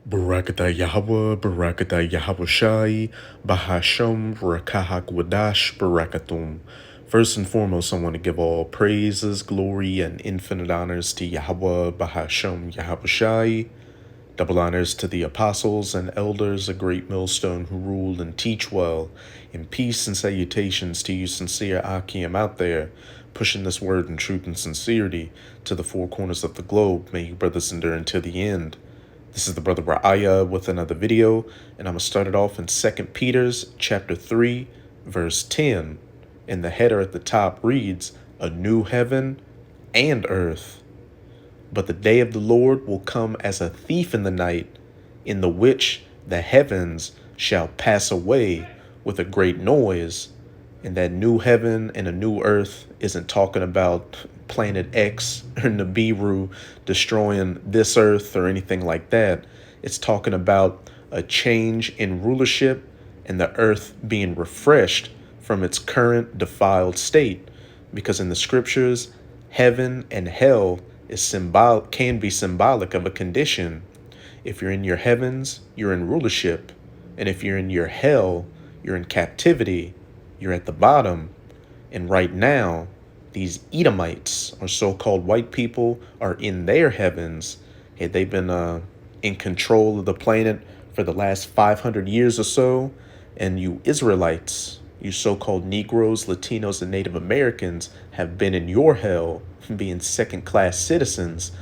Barakatah Yahweh, Barakatah Yahweh Shai, Bahasham, Rakahak Wadash, Barakatum. First and foremost, I want to give all praises, glory, and infinite honors to Yahweh, Bahasham, Yahweh Shai. Double honors to the apostles and elders, a great millstone who rule and teach well. In peace and salutations to you sincere Akim out there, pushing this word in truth and sincerity to the four corners of the globe. May you brothers endure until the end. This is the brother Ra'aya with another video, and I'm going to start it off in 2 Peter's chapter 3, verse 10. And the header at the top reads, "A new heaven and earth. But the day of the Lord will come as a thief in the night, in the which the heavens shall pass away with a great noise." And that new heaven and a new earth isn't talking about planet X or Nibiru destroying this earth or anything like that. It's talking about a change in rulership and the earth being refreshed from its current defiled state. Because in the scriptures, heaven and hell can be symbolic of a condition. If you're in your heavens, you're in rulership. And if you're in your hell, you're in captivity. You're at the bottom. And right now, these Edomites, or so-called white people, are in their heavens. Hey, they've been in control of the planet for the last 500 years or so. And you Israelites, you so-called Negroes, Latinos, and Native Americans have been in your hell, being second-class citizens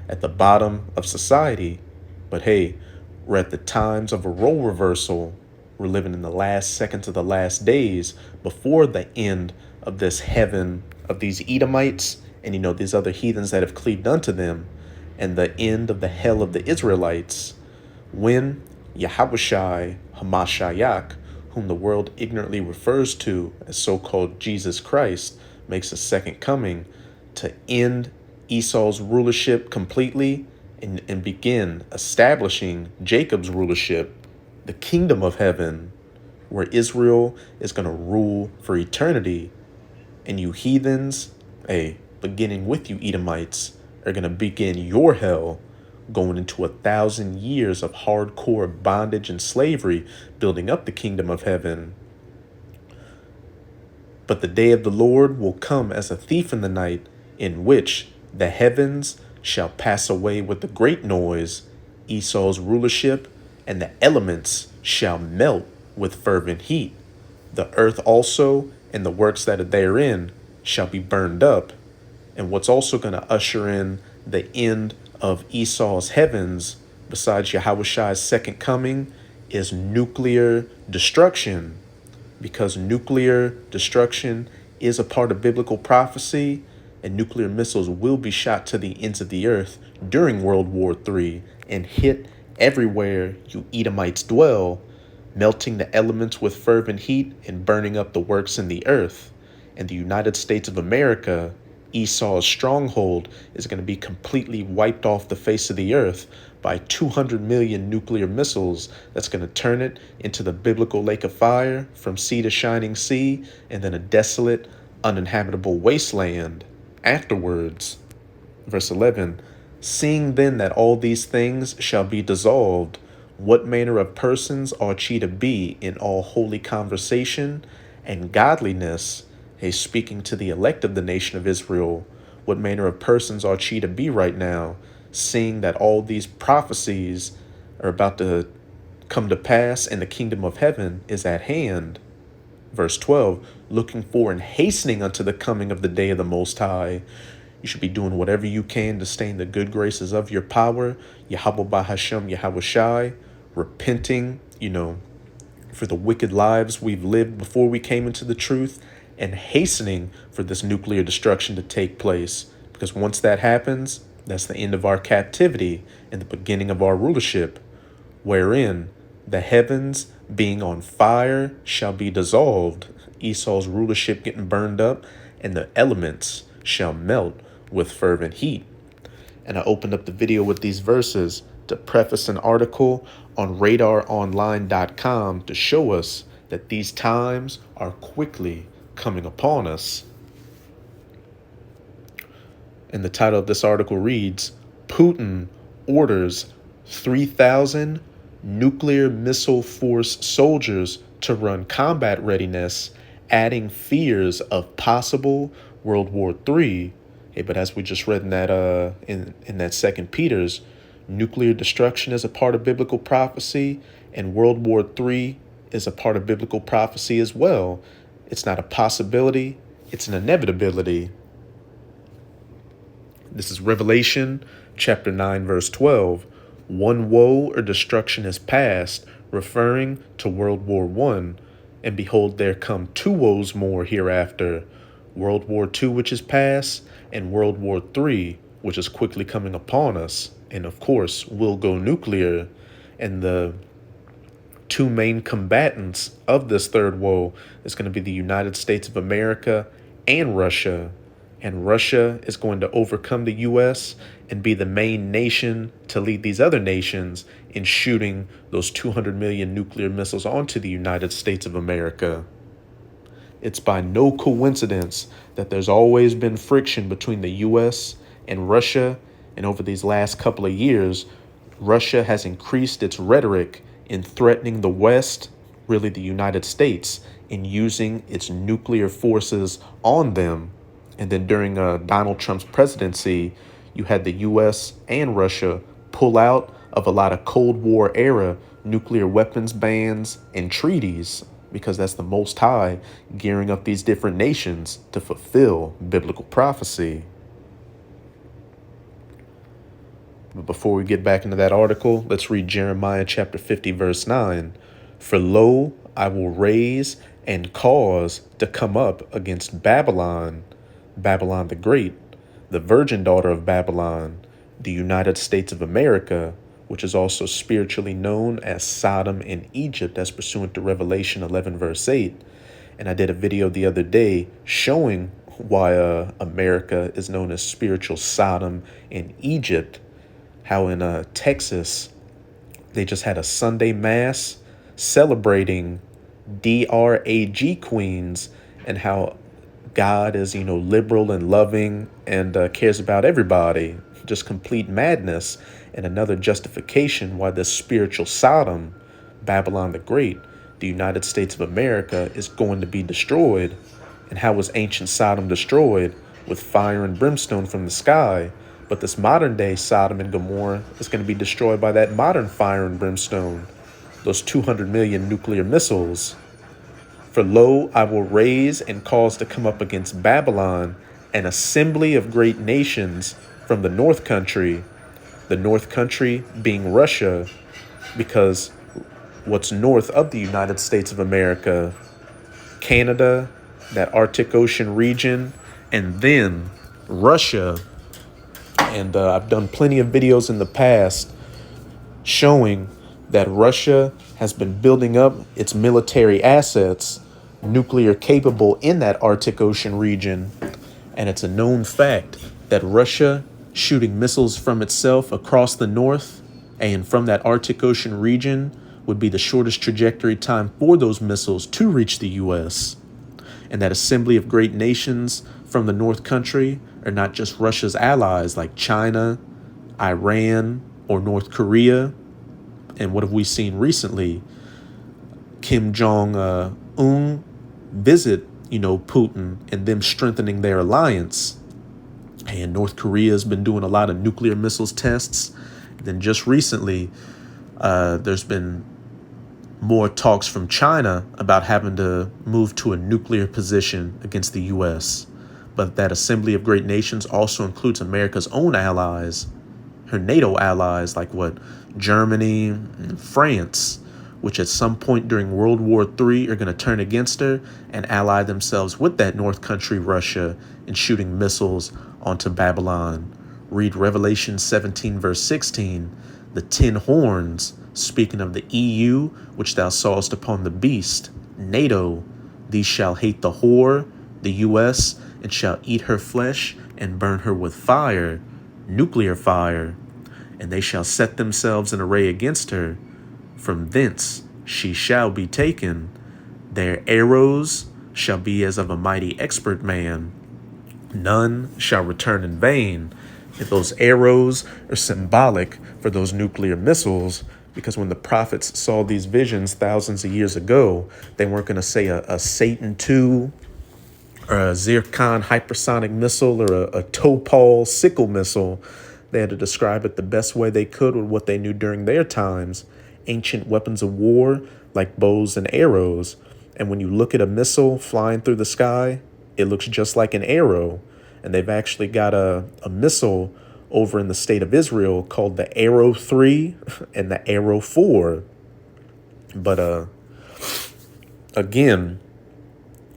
at the bottom of society. But hey, we're at the times of a role reversal. We're living in the last seconds of the last days before the end of this heaven of these Edomites and, these other heathens that have cleaved unto them, and the end of the hell of the Israelites, when Yahushai Hamashiach, whom the world ignorantly refers to as so-called Jesus Christ, makes a second coming to end Esau's rulership completely and begin establishing Jacob's rulership, the kingdom of heaven, where Israel is going to rule for eternity. And you heathens, beginning with you Edomites, are going to begin your hell, going into 1,000 years of hardcore bondage and slavery, building up the kingdom of heaven. But the day of the Lord will come as a thief in the night, in which the heavens shall pass away with a great noise, Esau's rulership, and the elements shall melt with fervent heat. The earth also and the works that are therein shall be burned up. And what's also going to usher in the end of Esau's heavens, besides Yahushai's second coming, is nuclear destruction. Because nuclear destruction is a part of biblical prophecy, and nuclear missiles will be shot to the ends of the earth during World War III and hit everywhere you Edomites dwell, melting the elements with fervent heat and burning up the works in the earth. And the United States of America, Esau's stronghold, is going to be completely wiped off the face of the earth by 200 million nuclear missiles that's going to turn it into the biblical lake of fire from sea to shining sea, and then a desolate, uninhabitable wasteland afterwards. Verse 11, "Seeing then that all these things shall be dissolved, what manner of persons ought ye to be in all holy conversation and godliness?" He's speaking to the elect of the nation of Israel. What manner of persons ought ye to be right now, seeing that all these prophecies are about to come to pass and the kingdom of heaven is at hand? Verse 12, "Looking for and hastening unto the coming of the day of the Most High." You should be doing whatever you can to stay in the good graces of your power, Yahweh Bahashem, Yahweh Shai, repenting, for the wicked lives we've lived before we came into the truth, and hastening for this nuclear destruction to take place. Because once that happens, that's the end of our captivity and the beginning of our rulership, wherein the heavens being on fire shall be dissolved, Esau's rulership getting burned up, and the elements shall melt with fervent heat. And I opened up the video with these verses to preface an article on radaronline.com to show us that these times are quickly coming upon us. And the title of this article reads, "Putin orders 3,000 nuclear missile force soldiers to run combat readiness, adding fears of possible World War III. Hey, but as we just read in that in that Second Peter's, nuclear destruction is a part of biblical prophecy, and World War III is a part of biblical prophecy as well. It's not a possibility, it's an inevitability. This is Revelation chapter 9, verse 12. One woe or destruction is past, referring to World War I. And behold, there come two woes more hereafter, World War II, which is past, and World War III, which is quickly coming upon us. And of course, will go nuclear. And the two main combatants of this third woe is going to be the United States of America and Russia. And Russia is going to overcome the U.S. and be the main nation to lead these other nations in shooting those 200 million nuclear missiles onto the United States of America. It's by no coincidence that there's always been friction between the U.S. and Russia, and over these last couple of years, Russia has increased its rhetoric in threatening the West, really the United States, in using its nuclear forces on them. And then during Donald Trump's presidency, you had the U.S. and Russia pull out of a lot of Cold War era nuclear weapons bans and treaties, because that's the Most High gearing up these different nations to fulfill biblical prophecy. But before we get back into that article, let's read Jeremiah chapter 50, verse 9. For lo, I will raise and cause to come up against Babylon, Babylon the Great, the virgin daughter of Babylon, the United States of America, which is also spiritually known as Sodom and Egypt, as pursuant to Revelation 11, verse 8. And I did a video the other day showing why America is known as spiritual Sodom and Egypt, how in Texas, they just had a Sunday Mass celebrating DRAG queens, and how God is, liberal and loving and cares about everybody. Just complete madness, and another justification why this spiritual Sodom, Babylon the Great, the United States of America, is going to be destroyed. And how was ancient Sodom destroyed? With fire and brimstone from the sky. But this modern day Sodom and Gomorrah is going to be destroyed by that modern fire and brimstone, those 200 million nuclear missiles. For lo, I will raise and cause to come up against Babylon an assembly of great nations from the north country being Russia, because what's north of the United States of America, Canada, that Arctic Ocean region, and then Russia. And I've done plenty of videos in the past showing that Russia has been building up its military assets, nuclear capable, in that Arctic Ocean region. And it's a known fact that Russia shooting missiles from itself across the north and from that Arctic Ocean region would be the shortest trajectory time for those missiles to reach the U.S. And that assembly of great nations from the North country are not just Russia's allies like China, Iran, or North Korea. And what have we seen recently? Kim Jong-un visit, Putin, and them strengthening their alliance. And North Korea has been doing a lot of nuclear missiles tests. Then just recently, there's been more talks from China about having to move to a nuclear position against the U.S. But that assembly of great nations also includes America's own allies, her NATO allies, like Germany and France, which at some point during World War III are going to turn against her and ally themselves with that North country, Russia, in shooting missiles onto Babylon. Read Revelation 17, verse 16, the 10 horns, speaking of the EU, which thou sawest upon the beast, NATO. These shall hate the whore, the U.S., and shall eat her flesh and burn her with fire, nuclear fire. And they shall set themselves in array against her. From thence she shall be taken. Their arrows shall be as of a mighty expert man. None shall return in vain. And those arrows are symbolic for those nuclear missiles, because when the prophets saw these visions thousands of years ago, they weren't going to say a Satan 2 or a Zircon hypersonic missile or a Topol sickle missile. They had to describe it the best way they could with what they knew during their times, ancient weapons of war like bows and arrows. And when you look at a missile flying through the sky, it looks just like an arrow. And they've actually got a missile over in the state of Israel called the Arrow 3 and the Arrow 4. But again,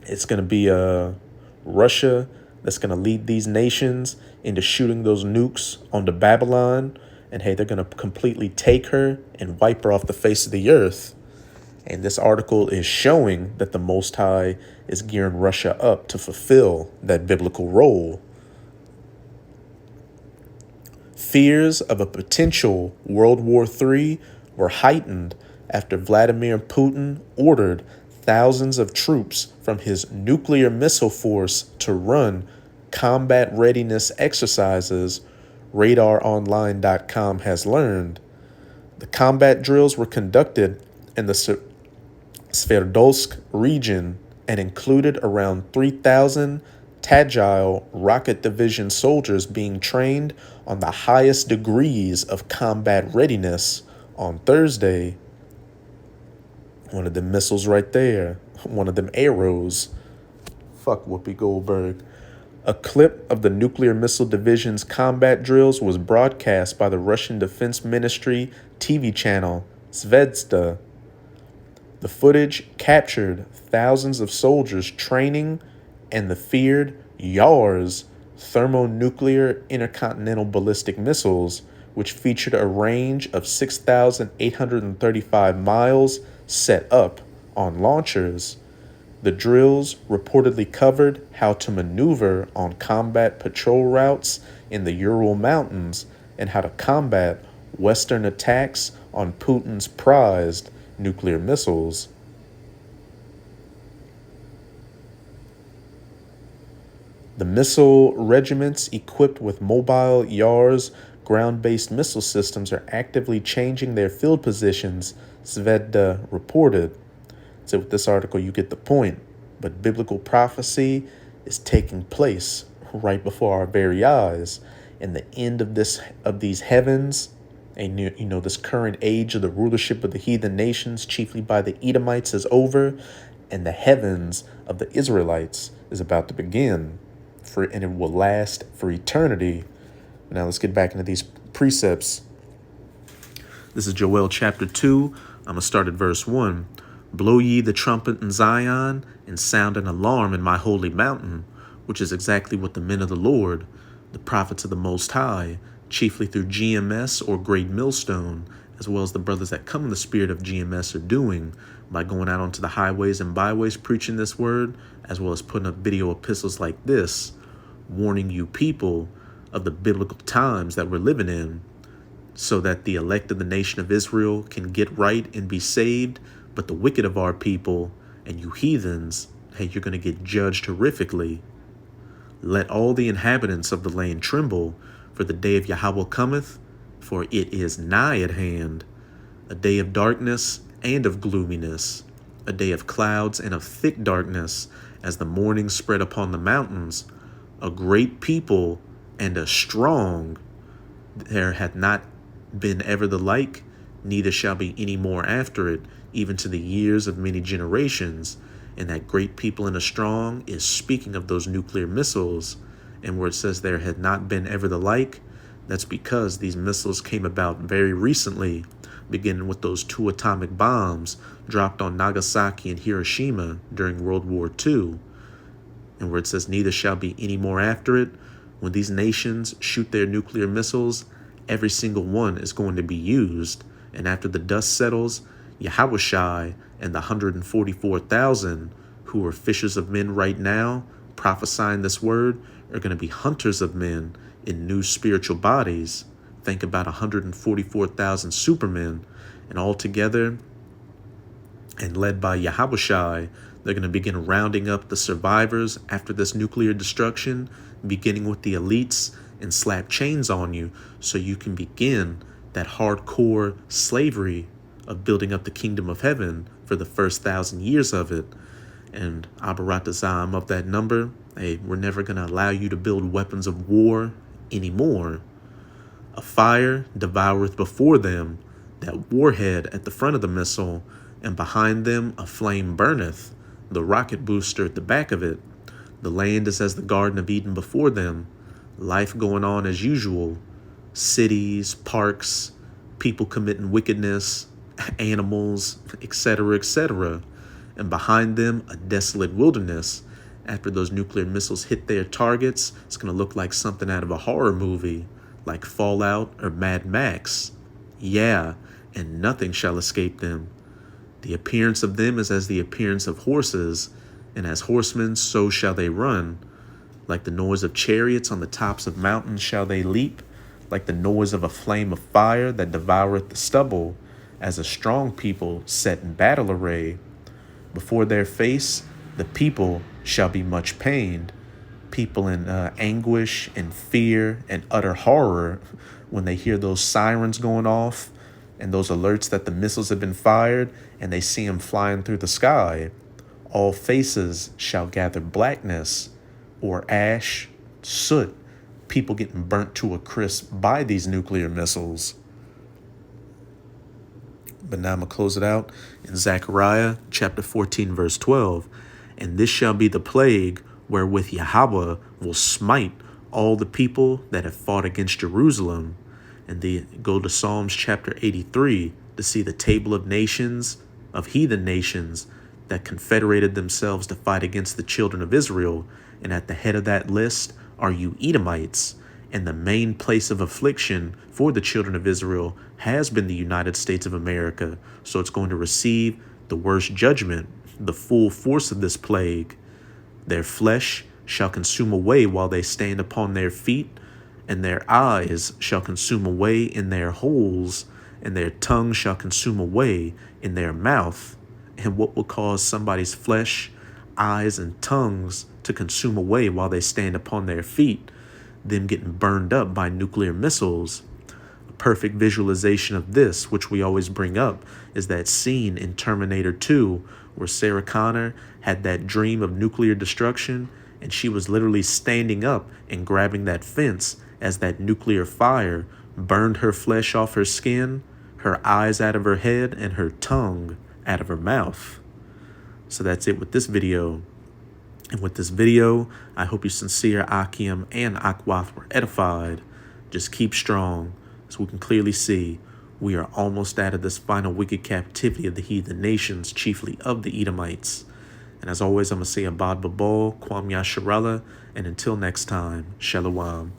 it's going to be Russia that's going to lead these nations into shooting those nukes onto Babylon. And hey, they're going to completely take her and wipe her off the face of the earth. And this article is showing that the Most High is gearing Russia up to fulfill that biblical role. Fears of a potential World War III were heightened after Vladimir Putin ordered thousands of troops from his nuclear missile force to run combat readiness exercises, RadarOnline.com has learned. The combat drills were conducted in the Sverdlovsk region and included around 3,000 Tagile Rocket Division soldiers being trained on the highest degrees of combat readiness on Thursday. One of them missiles right there. One of them arrows. Fuck Whoopi Goldberg. A clip of the Nuclear Missile Division's combat drills was broadcast by the Russian Defense Ministry TV channel Zvezda. The footage captured thousands of soldiers training and the feared YARS thermonuclear intercontinental ballistic missiles, which featured a range of 6,835 miles set up on launchers. The drills reportedly covered how to maneuver on combat patrol routes in the Ural Mountains and how to combat Western attacks on Putin's prized nuclear missiles. The missile regiments equipped with mobile YARS ground-based missile systems are actively changing their field positions, Zvezda reported. So with this article, you get the point. But biblical prophecy is taking place right before our very eyes. And the end of these heavens, and this current age of the rulership of the heathen nations, chiefly by the Edomites, is over, and the heavens of the Israelites is about to begin. And it will last for eternity. Now let's get back into these precepts. This is Joel chapter 2. I'm going to start at verse 1. Blow ye the trumpet in Zion, and sound an alarm in my holy mountain, which is exactly what the men of the Lord, the prophets of the Most High, chiefly through GMS or Great Millstone, as well as the brothers that come in the spirit of GMS, are doing by going out onto the highways and byways preaching this word, as well as putting up video epistles like this, warning you people of the biblical times that we're living in, so that the elect of the nation of Israel can get right and be saved, but the wicked of our people and you heathens, hey, you're going to get judged horrifically. Let all the inhabitants of the land tremble, for the day of Yahweh cometh, for it is nigh at hand, a day of darkness and of gloominess, a day of clouds and of thick darkness, as the morning spread upon the mountains, a great people and a strong. There hath not been ever the like, neither shall be any more after it, even to the years of many generations. And that great people and a strong is speaking of those nuclear missiles. And where it says there had not been ever the like, that's because these missiles came about very recently, beginning with those 2 atomic bombs dropped on Nagasaki and Hiroshima during World War II. And where it says neither shall be any more after it, when these nations shoot their nuclear missiles, every single one is going to be used. And after the dust settles, Yahushai and the 144,000 who are fishers of men right now, prophesying this word, are going to be hunters of men in new spiritual bodies. Think about 144,000 supermen, and all together and led by Yahushai, they're going to begin rounding up the survivors after this nuclear destruction, beginning with the elites and slap chains on you so you can begin that hardcore slavery of building up the kingdom of heaven for the first 1,000 years of it. And Abaratazam of that number, hey, we're never going to allow you to build weapons of war anymore. A fire devoureth before them that warhead at the front of the missile, and behind them a flame burneth, the rocket booster at the back of it. The land is as the Garden of Eden before them, life going on as usual, cities, parks, people committing wickedness, animals, etc., etc. And behind them, a desolate wilderness. After those nuclear missiles hit their targets, it's going to look like something out of a horror movie, like Fallout or Mad Max. Yeah, and nothing shall escape them. The appearance of them is as the appearance of horses, and as horsemen so shall they run. Like the noise of chariots on the tops of mountains shall they leap, like the noise of a flame of fire that devoureth the stubble, as a strong people set in battle array. Before their face the people shall be much pained, people in anguish and fear and utter horror when they hear those sirens going off and those alerts that the missiles have been fired and they see them flying through the sky. All faces shall gather blackness or ash, soot, people getting burnt to a crisp by these nuclear missiles. But now I'm going to close it out in Zechariah chapter 14, verse 12. And this shall be the plague wherewith Yahweh will smite all the people that have fought against Jerusalem. And go to Psalms chapter 83 to see the table of nations, of heathen nations that confederated themselves to fight against the children of Israel. And at the head of that list are you Edomites. And the main place of affliction for the children of Israel has been the United States of America. So it's going to receive the worst judgment, the full force of this plague. Their flesh shall consume away while they stand upon their feet, and their eyes shall consume away in their holes, and their tongue shall consume away in their mouth. And what will cause somebody's flesh, eyes, and tongues to consume away while they stand upon their feet? Them getting burned up by nuclear missiles. A perfect visualization of this, which we always bring up, is that scene in Terminator 2 where Sarah Connor had that dream of nuclear destruction, and she was literally standing up and grabbing that fence as that nuclear fire burned her flesh off her skin, her eyes out of her head, and her tongue out of her mouth. So that's it with this video. And with this video, I hope you sincere Akim and Akwath were edified. Just keep strong, as we can clearly see, we are almost out of this final wicked captivity of the heathen nations, chiefly of the Edomites. And as always, I'm going to say Abad Babal, Kwam Yasharallah, and until next time, Shalom.